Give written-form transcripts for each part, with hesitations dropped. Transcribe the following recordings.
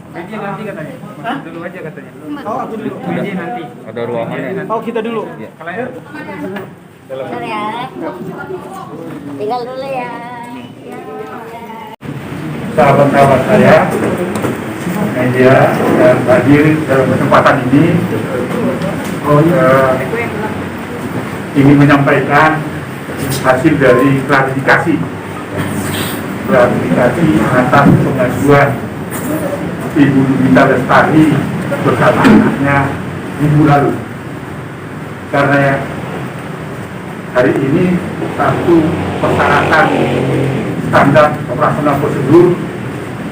Gaji nanti katanya. Dulu aja katanya. Oh, aku dulu. Gaji nanti. Ada ruangannya. Oh, kita dulu. Ya. Kalau Bentar ya. Tinggal dulu ya. Sahabat-sahabat saya, media yang hadir dalam kesempatan ini, ingin menyampaikan hasil dari klarifikasi atas pengajuan Ibu Lumita Lestari bersama anaknya minggu lalu. Karena hari ini satu persyaratan standar operasional prosedur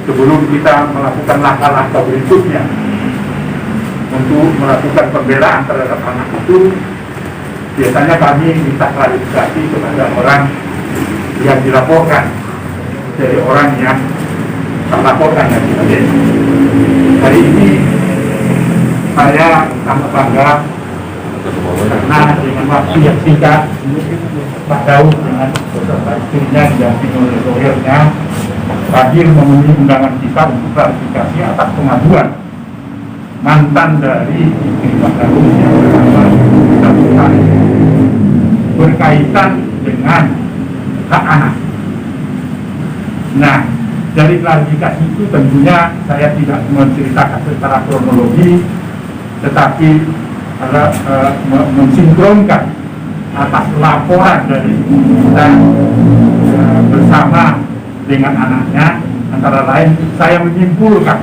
sebelum kita melakukan langkah-langkah berikutnya untuk melakukan pembelaan terhadap anak itu, biasanya kami minta klarifikasi kepada orang yang dilaporkan dari orang yang terlaporkan. Hari ini saya sangat bangga karena dengan waktu yang singkat Pak Daud dengan beserta istrinya dan lawyernya hadir memenuhi undangan kita untuk klarifikasi atas pengaduan mantan dari istri Pak Daud yang bernama Lestari berkaitan dengan hak anak. Nah, dari klarifikasi itu tentunya saya tidak menceritakan secara kronologi, tetapi mensinkronkan atas laporan dari kita bersama dengan anaknya. Antara lain saya menyimpulkan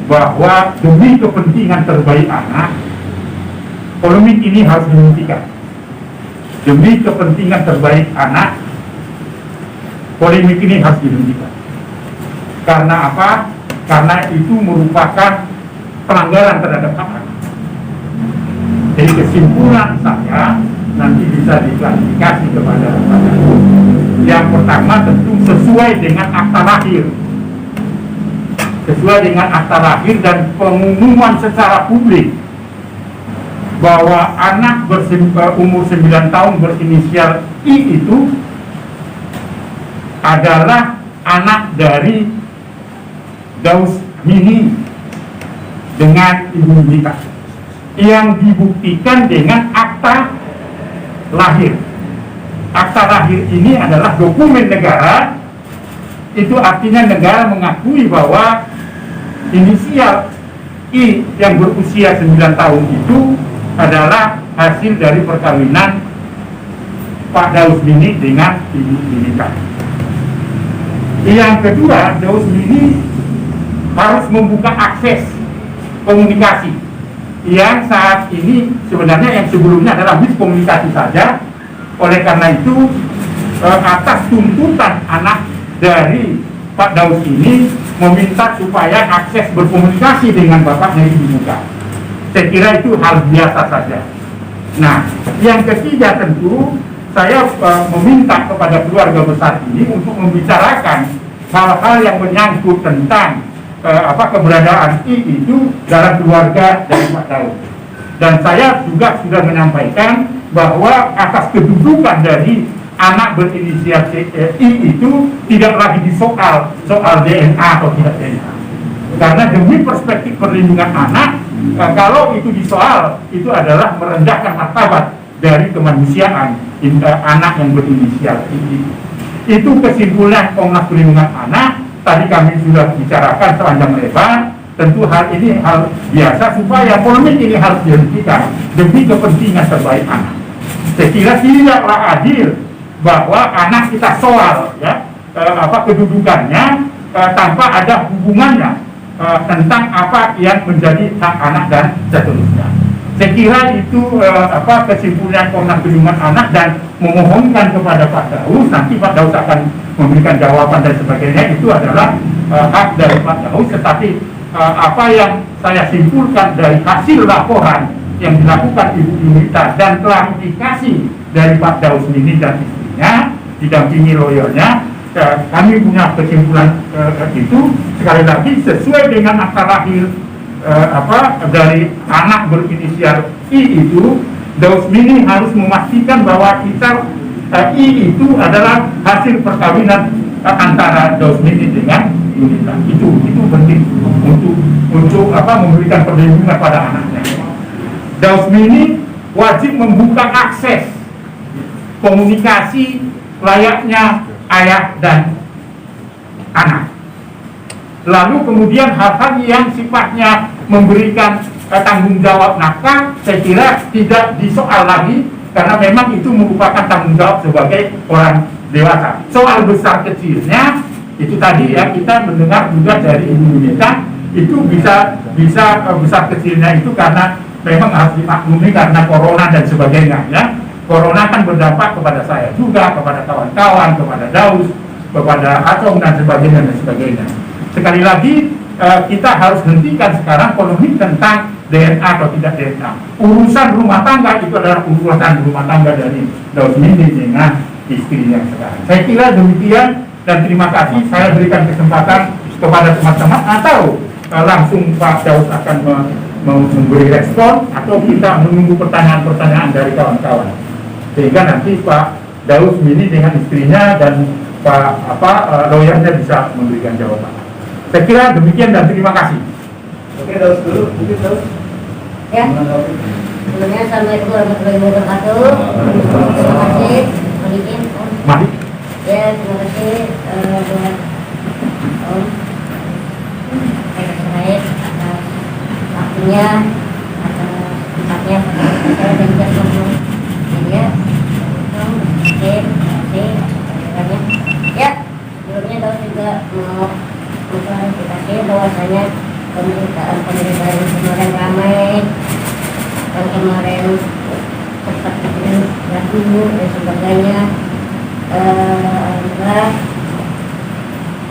bahwa demi kepentingan terbaik anak, polemik ini harus dihentikan. Demi kepentingan terbaik anak, polemik ini harus dihentikan. Karena apa? Karena itu merupakan pelanggaran terhadap hak anak. Jadi kesimpulan saya nanti bisa diklarifikasi kepada Bapak. Yang pertama tentu sesuai dengan akta lahir. Sesuai dengan akta lahir dan pengumuman secara publik bahwa anak umur 9 tahun berinisial I itu adalah anak dari Daus Mini dengan Ibu Lumita yang dibuktikan dengan akta lahir. Akta lahir ini adalah dokumen negara. Itu artinya negara mengakui bahwa inisial I yang berusia 9 tahun itu adalah hasil dari perkawinan Pak Daus Mini dengan Ibu Lumita. Yang kedua, Daus Mini harus membuka akses komunikasi yang saat ini sebenarnya yang sebelumnya adalah miskomunikasi saja. Oleh karena itu atas tuntutan anak dari Pak Daus ini meminta supaya akses berkomunikasi dengan bapaknya dibuka. Saya kira itu hal biasa saja. Nah, yang ketiga tentu saya meminta kepada keluarga besar ini untuk membicarakan hal-hal yang menyangkut tentang keberadaan I itu dalam keluarga dari Pak Daud. Dan saya juga sudah menyampaikan bahwa atas kedudukan dari anak berinisial I itu tidak lagi disoal soal DNA atau tidak DNA. Karena demi perspektif perlindungan anak, kalau itu disoal, itu adalah merendahkan martabat dari kemanusiaan anak yang berinisial I. Itu kesimpulan Komnas Perlindungan Anak. Tadi kami sudah bicarakan sepanjang lebar. Tentu hal ini hal biasa supaya polemik ini harus dihentikan demi kepentingan terbaik anak. Saya kira tidaklah adil bahwa anak kita soal ya kedudukannya tanpa ada hubungannya tentang apa yang menjadi hak anak dan seterusnya. Saya kira itu kesimpulan Komnas Perlindungan Anak dan memohonkan kepada Pak Daus, nanti Pak Daus akan memberikan jawaban dan sebagainya, itu adalah hak dari Pak Daus. Tetapi apa yang saya simpulkan dari hasil laporan yang dilakukan Ibu Lumita dan klarifikasi dari Pak Daus ini dan istrinya, istrinya, didampingi lawyernya. Kami punya kesimpulan itu sekali lagi sesuai dengan akta lahir dari anak berinisial I itu, Dausmini harus memastikan bahwa kita I itu adalah hasil perkawinan antara Dausmini dengan Yunita. Itu penting untuk memberikan perlindungan pada anaknya. Dausmini wajib membuka akses komunikasi layaknya ayah dan anak. Lalu kemudian hal-hal yang sifatnya memberikan tanggung jawab nafkah, saya kira tidak disoal lagi karena memang itu merupakan tanggung jawab sebagai orang dewasa. Soal besar kecilnya itu tadi ya, kita mendengar juga dari Ibu Yunita itu bisa besar kecilnya itu karena memang harus dimaklumi karena corona dan sebagainya ya. Corona kan berdampak kepada saya juga, kepada kawan-kawan, kepada Daus, kepada Acong dan sebagainya. Sekali lagi kita harus hentikan sekarang polemik tentang DNA atau tidak DNA. Urusan rumah tangga itu adalah urusan rumah tangga dari Dausmini dengan istrinya sekarang. Saya kira demikian dan terima kasih. Saya berikan kesempatan kepada teman-teman atau langsung Pak Daus akan memberi respon atau kita menunggu pertanyaan-pertanyaan dari kawan-kawan. Sehingga nanti Pak Dausmini dengan istrinya dan Pak lawyernya bisa memberikan jawaban. Saya kira demikian dan terima kasih. Oke, Daus dulu, mungkin Daus. Ya. Sebelumnya Assalamualaikum warahmatullahi wabarakatuh. Terima kasih, Malikin. Mari. Ya, terima kasih buat Om Said atas waktunya, atas tempatnya, saya dan juga ngomong media. Terima kasih. Ya, sebelumnya Daus juga mau mengklarifikasi bahwasanya pemerintahan yang kemarin ramai, yang kemarin sempat gaduh dan sebagainya, alhamdulillah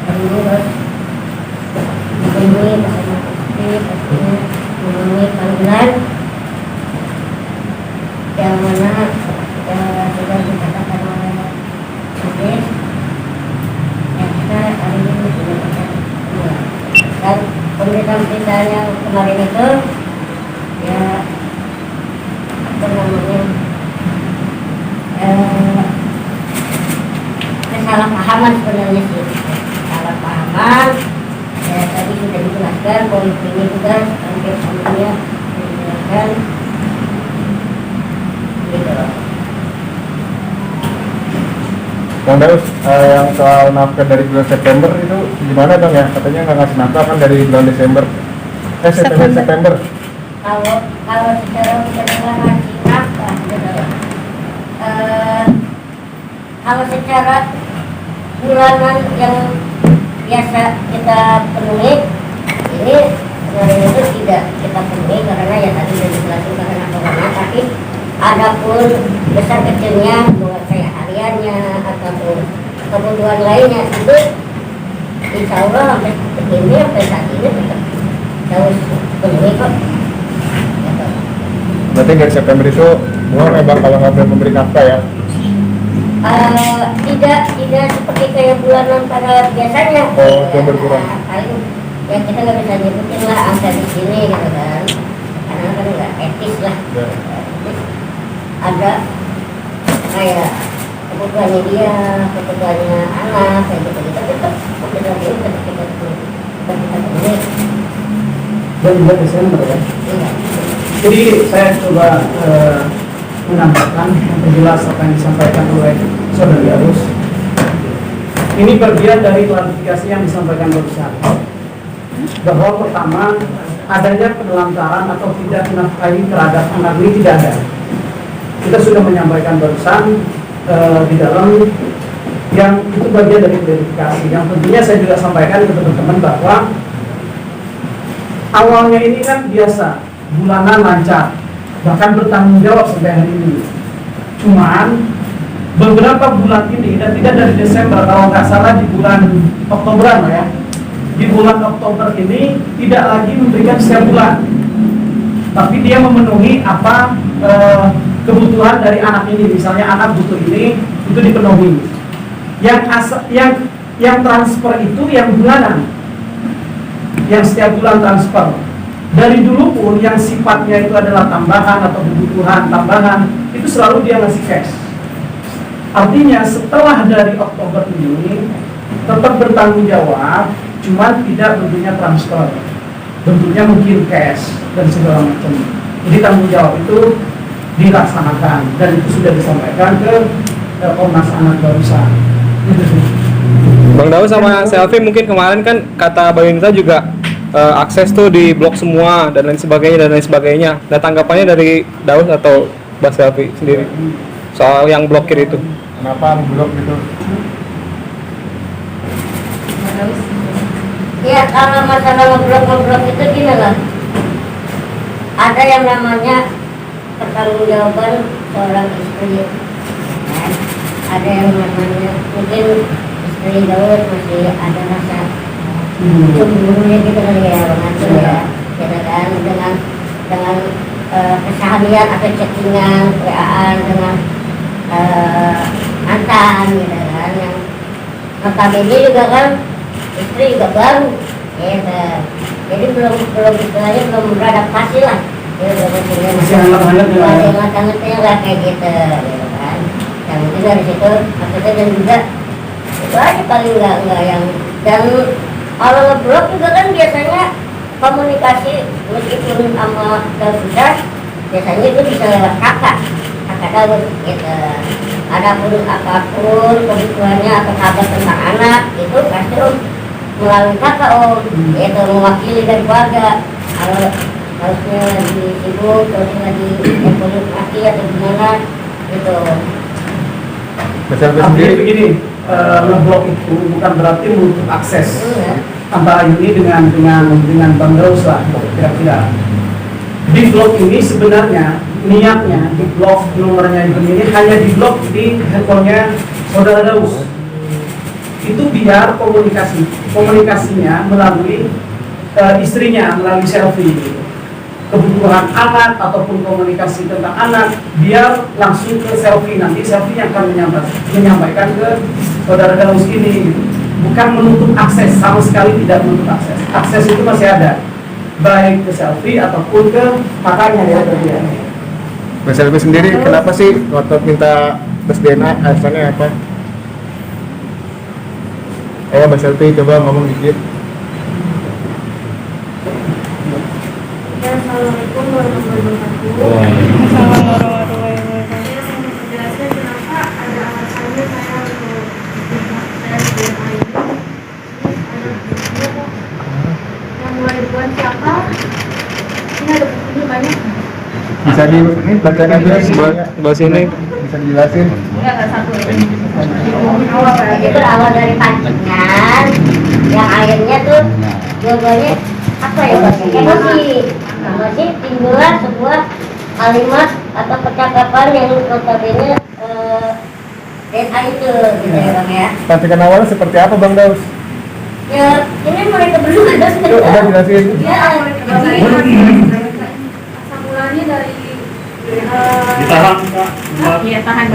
terus memenuhi bersama istri, pastinya memenuhi panggilan yang mana sudah dikatakan oleh Idris yang kita hari ini sudah berjalan. Dan pemberitaan yang kemarin itu ya apa namanya kesalahpahaman sebenarnya sih, kesalahpahaman ya, tadi sudah dijelaskan poin ini juga hampir semuanya dijelaskan gitu. Bang Daus, yang soal nafkah dari bulan September itu gimana dong ya? Katanya nggak ngasih nafkah kan dari bulan Desember. September. Kalau secara tidak ngasih nafkah, kalau secara bulanan yang biasa kita penuhi, ini sebenarnya itu tidak kita penuhi karena ya tadi sudah dijelaskan karena corona, tapi adapun besar kecilnya buat kayak hariannya ataupun kebutuhan lainnya itu insya Allah sampai saat ini tetap jauh penuhi kok. Berarti dari September itu mulai Bang kalau nggak boleh memberi nafkah ya? Tidak seperti kayak bulanan pada biasanya. Oh, yang berkurang. Paling ya kita nggak bisa nyebutin lah angka di sini gitu kan, karena kan nggak etis lah. Ya. Ada kayak kebutuhannya dia, kebutuhannya anak, kayak gitu tetap kita penuhi. Dan juga Desember ya. Iya. Jadi saya coba menambahkan, memperjelas apa yang disampaikan oleh Saudari Arus. Ini bagian dari klarifikasi yang disampaikan barusan, bahwa pertama adanya penelantaran atau tidak menafkahi terhadap anak ini tidak ada. Kita sudah menyampaikan barusan di dalam yang itu bagian dari klarifikasi. Yang tentunya saya juga sampaikan ke teman-teman bahwa awalnya ini kan biasa, bulanan lancar, bahkan bertanggung jawab sampai hari ini. Cuman beberapa bulan ini dan tidak dari Desember, kalau nggak salah di bulan Oktoberan ya, di bulan Oktober ini tidak lagi memberikan setiap bulan, tapi dia memenuhi apa kebutuhan dari anak ini, misalnya anak butuh ini itu dipenuhi. Yang transfer itu yang bulanan, yang setiap bulan transfer. Dari dulu pun yang sifatnya itu adalah tambahan atau kebutuhan tambahan itu selalu dia ngasih cash. Artinya setelah dari Oktober ini tetap bertanggung jawab, cuman tidak bentuknya transfer, bentuknya mungkin cash dan segala macam. Jadi tanggung jawab itu dilaksanakan dan itu sudah disampaikan ke Komnas Anak barusan. Itu sih. Bang Daus sama Selfie mungkin kemarin kan kata Bang Insa juga akses tuh di blok semua dan lain sebagainya. Nah tanggapannya dari Daus atau Bang Selfie sendiri soal yang blokir itu? Kenapa blok gitu? Ya kalau masalah ngobrol itu gini lah. Ada yang namanya pertanggungjawaban seorang istri. Kan? Ada yang namanya mungkin istri Daud masih ada rasa cemburunya gitu kan ya, mengatur ya, gitu kan dengan keseharian atau chattingan, WA-an dengan mantan gitu kan, yang notabene juga kan istri juga baru gitu. Jadi belum istilahnya belum beradaptasi lah gitu, Masih hangat-hangatnya lah kayak gitu kan. Yang mungkin dari situ maksudnya, dan juga itu aja paling enggak yang, dan kalau ngeblok juga kan biasanya komunikasi meskipun sama Daud biasanya itu bisa lewat kakak Daud gitu. Adapun apapun kebutuhannya atau kabar tentang anak itu pasti melalui kakak itu mewakili dari keluarga. Kalau harusnya lagi sibuk, harusnya lagi evaluasi atau gimana gitu. Artinya begini, ngeblok itu bukan berarti menutup akses antara ini dengan Bang Daus lah, kira-kira. Di blok ini sebenarnya niatnya di blok nomornya ini hanya di blok di handphonenya saudara Daus. Itu biar komunikasinya melalui istrinya, melalui Selfie. Kebutuhan anak ataupun komunikasi tentang anak biar langsung ke Selfie, nanti Selfie yang akan menyampaikan ke saudara Daus ini, bukan menutup akses, sama sekali tidak menutup akses. Akses itu masih ada, baik ke Selfie ataupun ke kakaknya ya tadi ya. Mas Selfie sendiri kenapa sih waktu minta tes DNA alasannya apa? Mas Selfie coba ngomong dikit. Assalamualaikum warahmatullahi wabarakatuh. Saya mau menjelaskan kenapa ada alasannya saya untuk tes DNA ini. Ada buku yang mulai dibuat siapa? Ini ada bukunya banyak. Bisa dibacain aja Sebelah sini. bisa dijelasin. Enggak satu. Itu berawal dari pancingan yang akhirnya tuh jawabannya apa ya, emosi timbullah sebuah kalimat atau percakapan yang notabene DNA itu gitu ya Bang ya. Pancingan awalnya seperti apa Bang Daus? Ya ini mereka berdua ada Coba jelasin. ya Asal mulanya dari Ditahan, Kak. ya tahan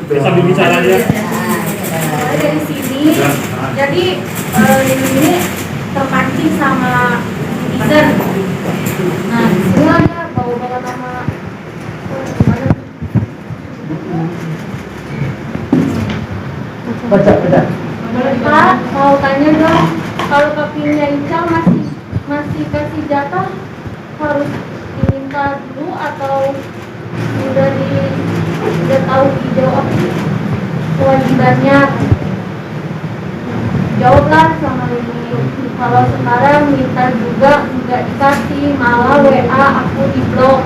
Bisa bicara aja. dari sini. Jadi ini terpancing sama netizen. Nah, sini ada bawa-bawa nama Baca. Pak, mau tanya dong, kalau kakinya Ica masih kasih jatah harus diminta dulu atau udah tahu dijawab kewajibannya? Jawablah sama ini. Kalau sekarang minta juga nggak dikasih, malah WA aku di blok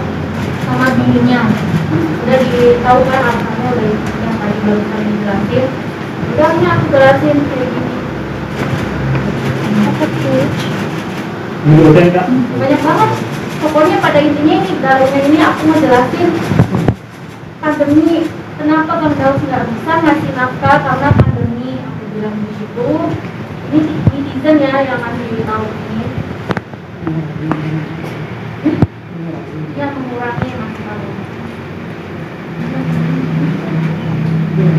sama bininya. Udah ditahu kan alasannya, udah yang tadi barusan dijelasin. Udah ini aku jelasin kayak gini. Menurutnya, Kak? Banyak banget. Pokoknya pada intinya ini, dalamnya ini aku mau jelasin pandemi. Kenapa Bang Daus nggak bisa ngasih nafkah karena pandemi? Aku bilang di situ. Ini netizen ya yang ngasih tahu ini. Ya mengurangi masalah. Nah,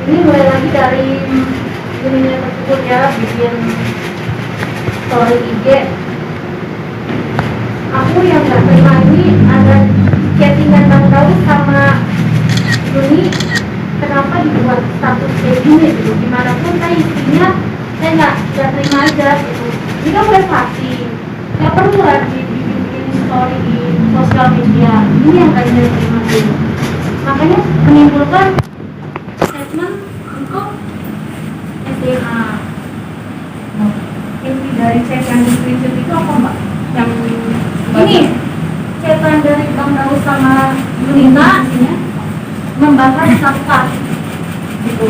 ini mulai lagi dari ininya tersebut ya, bikin story IG. Aku yang nggak terima ini ada chattingan Bang Daud sama Yuni, kenapa dibuat status kayak gini gitu? Gimana pun saya istrinya, saya nggak terima aja gitu. Ini kan privasi, nggak perlu lagi bikin story di sosial media. Ini yang nggak saya terima gitu. Makanya menimbulkan statement untuk SMA. Inti dari chat yang di screenshot itu apa mbak? Yang ini chatan dari Bang Daud sama Yunita ya, membahas nafkah gitu.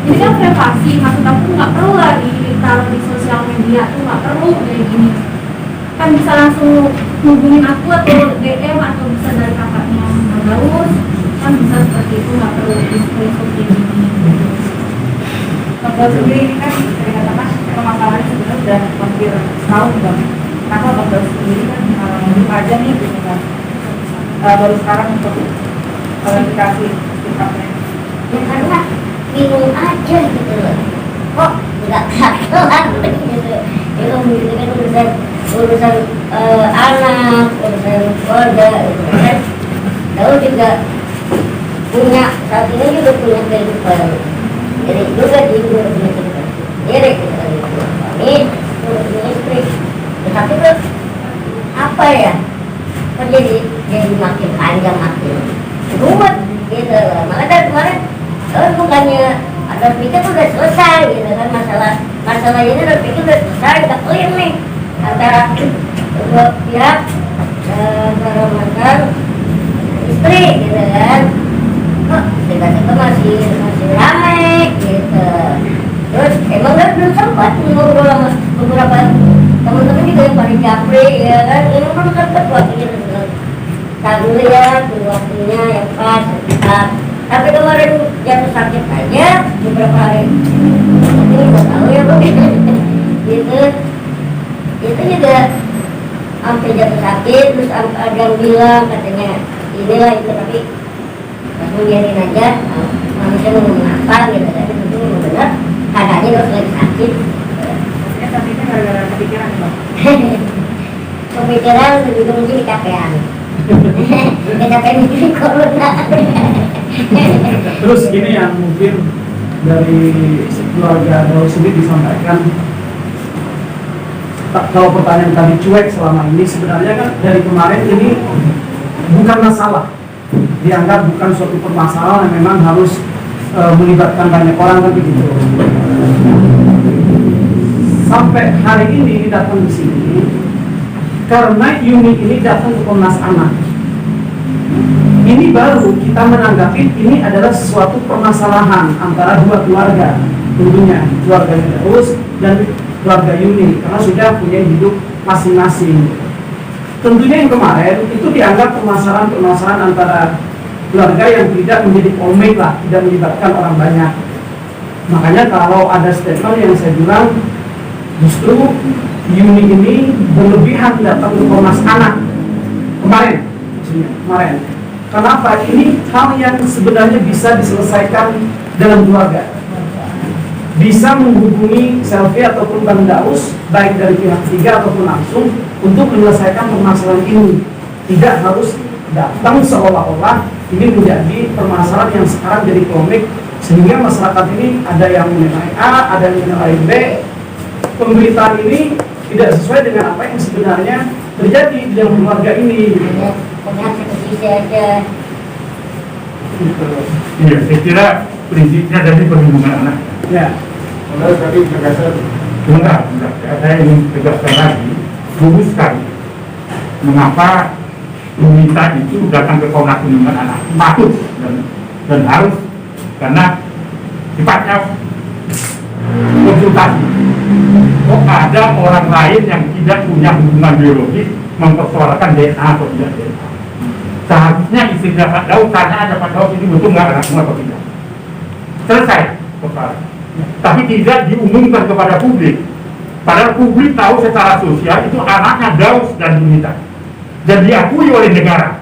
Ini kan privasi, maksud aku nggak perlu lah ditaruh di sosial media tuh, nggak perlu kayak gini. Kan bisa langsung hubungin aku atau DM atau bisa dari kakaknya Bang Daud, kan bisa seperti itu, nggak perlu di screenshot kayak gini. Bang sendiri ini kan dari katakan permasalahannya sebenarnya sudah hampir tahun bang. Kenapa Bang Daud sendiri kan belum aja nih gitu kan? Baru sekarang untuk klarifikasi sikapnya. Ya karena bingung aja gitu loh. Kok nggak kelar gitu. Itu gitu kan urusan anak, urusan keluarga gitu kan. Daud juga punya, saat ini juga punya kehidupan. Jadi juga dia juga punya kehidupan sendiri gitu kan. Suami, punya istri. Tetapi tuh apa ya? Kok jadi makin panjang makin ruwet gitu loh. Malah dari kemarin bukannya ada pikir tuh udah selesai gitu kan, masalah ini udah pikir udah selesai, udah clear nih antara kedua pihak, antara mantan istri gitu kan. Kok tiba-tiba masih ramai gitu. Terus emang kan belum sempat ngobrol sama beberapa teman-teman juga yang pada japri ya kan, ini belum sempat waktunya tak dulu ya, tunggu waktunya yang pas, tetap. Tapi kemarin jatuh sakit aja beberapa hari ini nggak tahu ya bang gitu. Itu juga sampai jatuh sakit, terus ada yang bilang katanya inilah itu, tapi langsung biarin aja, manusia mau apa gitu kan. Itu memang benar keadaannya harus lagi sakit. Maksudnya saat itu gara-gara kepikiran bang? Kepikiran juga mungkin kecapean. Kecapean mikirin corona. Terus ini yang mungkin dari keluarga Daud sendiri disampaikan, kalau pertanyaan tadi cuek selama ini, sebenarnya kan dari kemarin ini bukan masalah, dianggap bukan suatu permasalahan yang memang harus melibatkan banyak orang kan begitu. Sampai hari ini datang di sini karena Yuni ini datang ke Komnas Anak. Ini baru kita menanggapi ini adalah suatu permasalahan antara dua keluarga, tentunya keluarga Daud dan keluarga Yuni, karena sudah punya hidup masing-masing. Tentunya yang kemarin itu dianggap permasalahan antara keluarga yang tidak menjadi polemik lah, tidak melibatkan orang banyak. Makanya kalau ada statement yang saya bilang justru Yuni ini berlebihan datang ke Komnas Anak kemarin. Kenapa? Ini hal yang sebenarnya bisa diselesaikan dalam keluarga. Bisa menghubungi Selfie ataupun Bang Daus, baik dari pihak ketiga ataupun langsung, untuk menyelesaikan permasalahan ini. Tidak harus datang seolah-olah ini menjadi permasalahan yang sekarang jadi komik, sehingga masyarakat ini ada yang menilai A, ada yang menilai B. Pemberitaan ini tidak sesuai dengan apa yang sebenarnya terjadi di dalam keluarga ini. Ternyata begitu aja. Iya, saya kira prinsipnya dari perlindungan anak. Ya. Kalau tadi tegaskan, Enggak. Saya ingin tegaskan lagi, luruskan mengapa Yunita itu datang ke Komnas Perlindungan Anak. Patut dan harus, karena sifatnya konsultasi. Kok ada orang lain yang tidak punya hubungan biologis mempersoalkan DNA atau tidak DNA? Seharusnya istrinya Pak Daud tanya aja, Pak Daud ini betul nggak anakmu atau tidak? Selesai persoalan. Tapi tidak diumumkan kepada publik. Padahal publik tahu secara sosial itu anaknya Daud dan Yunita. dan diakui oleh negara.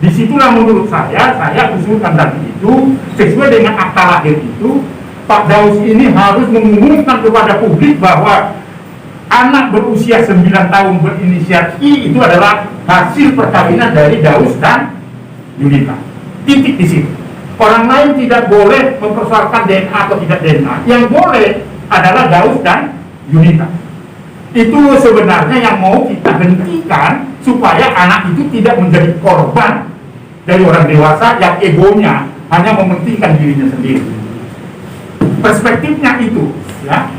Disitulah menurut saya usulkan tadi itu, sesuai dengan akta lahir itu, Pak Daus ini harus mengumumkan kepada publik bahwa anak berusia 9 tahun berinisial I itu adalah hasil perkawinan dari Daus dan Yunita. Titik di situ. Orang lain tidak boleh mempersoalkan DNA atau tidak DNA. Yang boleh adalah Daus dan Yunita. Itu sebenarnya yang mau kita hentikan supaya anak itu tidak menjadi korban dari orang dewasa yang egonya hanya mementingkan dirinya sendiri. Perspektifnya itu, ya.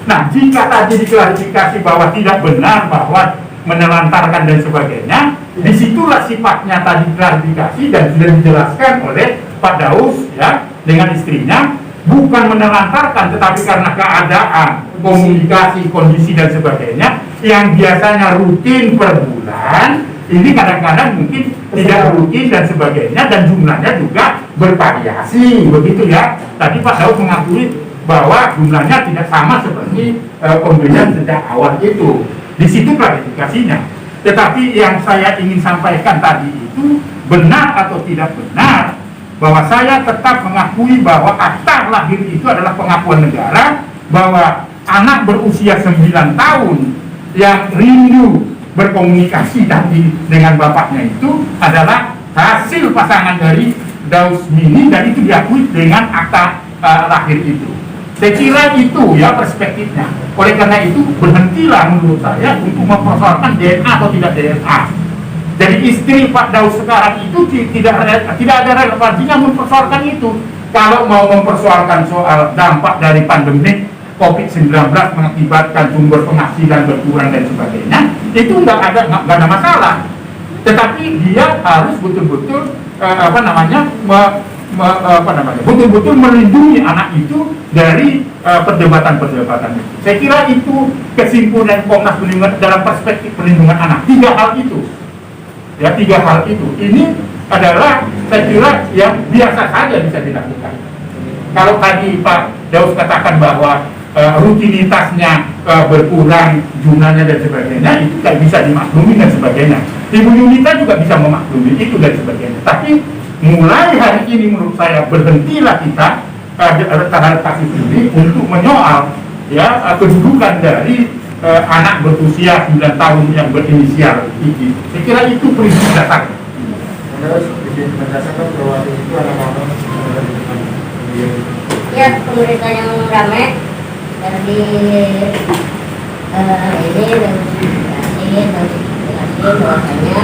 Nah, jika tadi diklarifikasi bahwa tidak benar, bahwa menelantarkan dan sebagainya, disitulah sifatnya tadi klarifikasi dan sudah dijelaskan oleh Pak Daus, ya, dengan istrinya, bukan menelantarkan, tetapi karena keadaan, komunikasi, kondisi dan sebagainya, yang biasanya rutin per bulan, ini kadang-kadang mungkin tidak rutin dan sebagainya, dan jumlahnya juga bervariasi, begitu ya. Tadi Pak Daus mengakui bahwa jumlahnya tidak sama seperti pembelian sejak awal itu. Di situ klarifikasinya. Tetapi yang saya ingin sampaikan tadi itu benar atau tidak benar, bahwa saya tetap mengakui bahwa akta lahir itu adalah pengakuan negara bahwa anak berusia 9 tahun yang rindu berkomunikasi tadi dengan bapaknya itu adalah hasil pasangan dari Daus Mini, dan itu diakui dengan akta lahir itu. Saya kira itu ya perspektifnya. Oleh karena itu berhentilah menurut saya untuk mempersoalkan DNA atau tidak DNA. Jadi istri Pak Daus sekarang itu tidak ada relevansinya mempersoalkan itu. Kalau mau mempersoalkan soal dampak dari pandemi COVID-19 mengakibatkan sumber penghasilan berkurang dan sebagainya, itu nggak ada masalah. Tetapi dia harus betul-betul betul-betul melindungi anak itu dari perdebatan-perdebatan itu. Saya kira itu kesimpulan Komnas Perlindungan dalam perspektif perlindungan anak. 3 hal itu. Ya, 3 hal itu. Ini adalah saya kira yang biasa saja bisa dilakukan. Kalau tadi Pak Daus katakan bahwa rutinitasnya berkurang jumlahnya dan sebagainya, itu tidak bisa dimaklumi dan sebagainya. Ibu Yunita juga bisa memaklumi itu dan sebagainya. Tapi mulai hari ini menurut saya berhentilah kita terhadap kasus ini untuk menyoal ya kedudukan dari anak berusia 9 tahun yang berinisial I. Saya kira itu prinsip dasar. Berdasarkan bahwa itu anak-anak Ya, pemberitaan yang ramai dari ini dan dikasih bahwasanya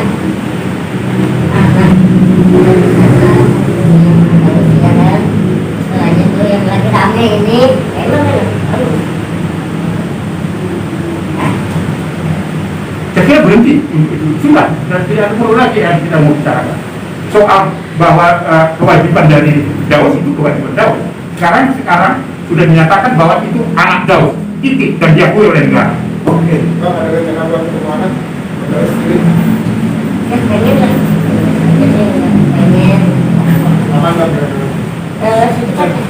anak yang setelahnya tuh yang lagi rame ini emang Saya kira berhenti sudah, dan tidak perlu lagi yang kita mau bicarakan soal bahwa kewajiban dari Daus itu kewajiban Daus. Sekarang sudah dinyatakan bahwa itu anak Daus, titik, dan diakui oleh negara. Oke, Bang, ada rencana buat kemana? Daus sendiri? pengen lah pengen Aman Bang? secepatnya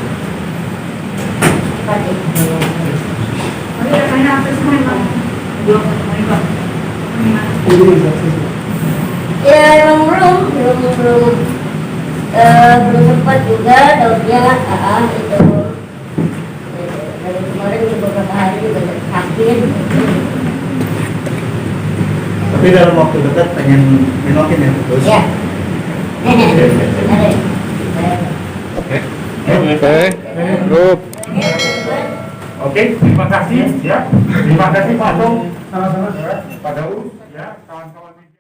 ya emang belum sempat juga Dausnya itu dari kemarin beberapa hari juga sakit. Tapi dalam waktu dekat pengen nengokin ya, Bos? Ya. Oke, grup. Oke, terima kasih ya. Terima kasih Pak Dong, Sama-sama. Pak Daus, ya, kawan-kawan.